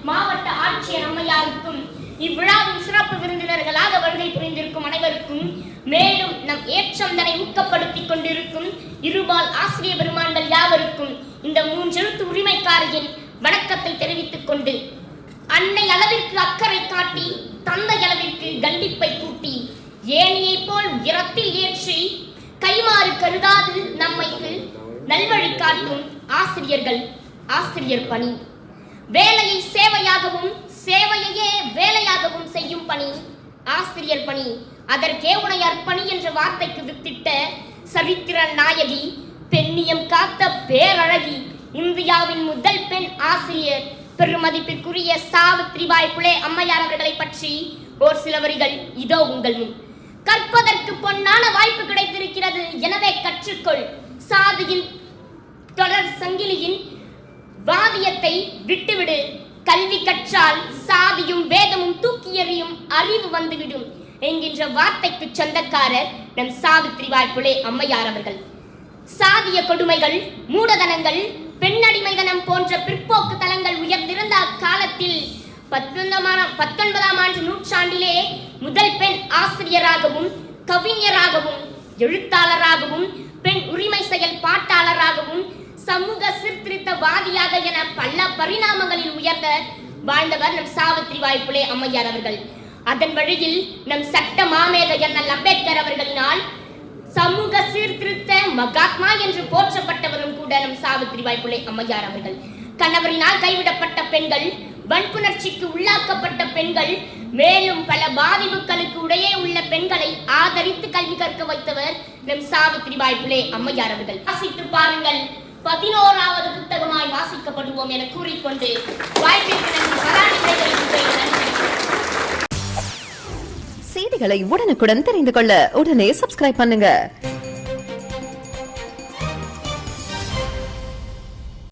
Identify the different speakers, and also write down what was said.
Speaker 1: மாவட்ட ஆட்சியர் அம்மையாருக்கும் இவ்விழாவின் சிறப்பு விருந்தினர்களாக வருகை புரிந்திருக்கும் அனைவருக்கும், மேலும் நம் ஏற்றந்தனை ஊக்கப்படுத்திக் கொண்டிருக்கும் இருபால் ஆசிரிய பெருமான்கள் யாவருக்கும் இந்த மூன்றெழுத்து உரிமைக்காரியின் வணக்கத்தை தெரிவித்துக் கொண்டு, அன்னை அளவிற்கு அக்கறை காட்டி தந்தை அளவிற்கு கண்டிப்பை கூட்டி ஏணியை போல் உயரத்தில் ஏற்றி கைமாறு கருதாது நம்மைக்கு நல்வழி காட்டும் ஆசிரியர்கள், ஆசிரியர் பணி, வேலையை சேவையாகவும் சேவையையே வேலையாகவும் செய்யும் பணி ஆசிரியர் பணி. அதற்கே உனை அர்ப்பணி என்ற வார்த்தைக்கு வித்திட்ட சரித்திர நாயகி, பெண்ணியம் காத்த பேரழகி, இந்தியாவின் முதல் பெண் ஆசிரியர் பெருமதிப்பிற்குரிய சாவித்ரிபாய் புலே அம்மையார் அவர்களை பற்றி ஒரு சில வரிகள் இதோ உங்கள் முன். கற்பதற்கு பொன்னான வாய்ப்பு கிடைத்திருக்கிறது, எனவே கற்றுக்கொள். சாதியின் தொடர் சங்கிலியின் வாதியத்தை விட்டுவிடு. கல்வி கற்றால் சாதியும் வேதமும் தூக்கி எறியும் அறிவு வந்துவிடும் என்கின்ற வார்த்தைக்கு சொந்தக்காரர் நம் சாவித்ரிபாய் புலே அம்மையார் அவர்கள். சாதிய கொடுமைகள், மூடதனங்கள், பெண்ணடிமைதனம் போன்ற பிற்போக்கு தலங்கள் உயர்ந்திருந்த அக்காலத்தில் 19ஆம் நூற்றாண்டிலே முதல் பெண் ஆசிரியராகவும் கவிஞராகவும் எழுத்தாளராகவும் பெண் உரிமை செயல்பாட்டாளராகவும் சமூக சீர்திருத்தவாதியாக என பல பரிணாமங்களில் உயர்ந்த வாழ்ந்தவர் நம் சாவித்ரிபாய் புலே அம்மையார் அவர்கள். அதன் வழியில் நம் சட்ட மாமேத அண்ணல் அம்பேத்கர் அவர்களினால் சமூக சீர்திருத்த மகாத்மா என்று போற்றப்பட்டவரும் கூட நம் சாவித்ரிபாய் புலே அம்மையார் அவர்கள். கணவரினால் கைவிடப்பட்ட பெண்கள், வன்புணர்ச்சிக்கு உள்ளாக்கப்பட்ட பெண்கள், மேலும் பல பாதிப்புகளுக்கு உடையே உள்ள பெண்களை ஆதரித்து கல்வி கற்க வைத்தவர் நம் சாவித்ரிபாய் புலே அம்மையார் அவர்கள். வாசித்து பாருங்கள், 11வது புத்தகமாய் வாசிக்கப்படுவோம் என கூறிக்கொண்டு
Speaker 2: செய்திகளை உடனுக்குடன் தெரிந்து கொள்ள உடனே சப்ஸ்கிரைப் பண்ணுங்க.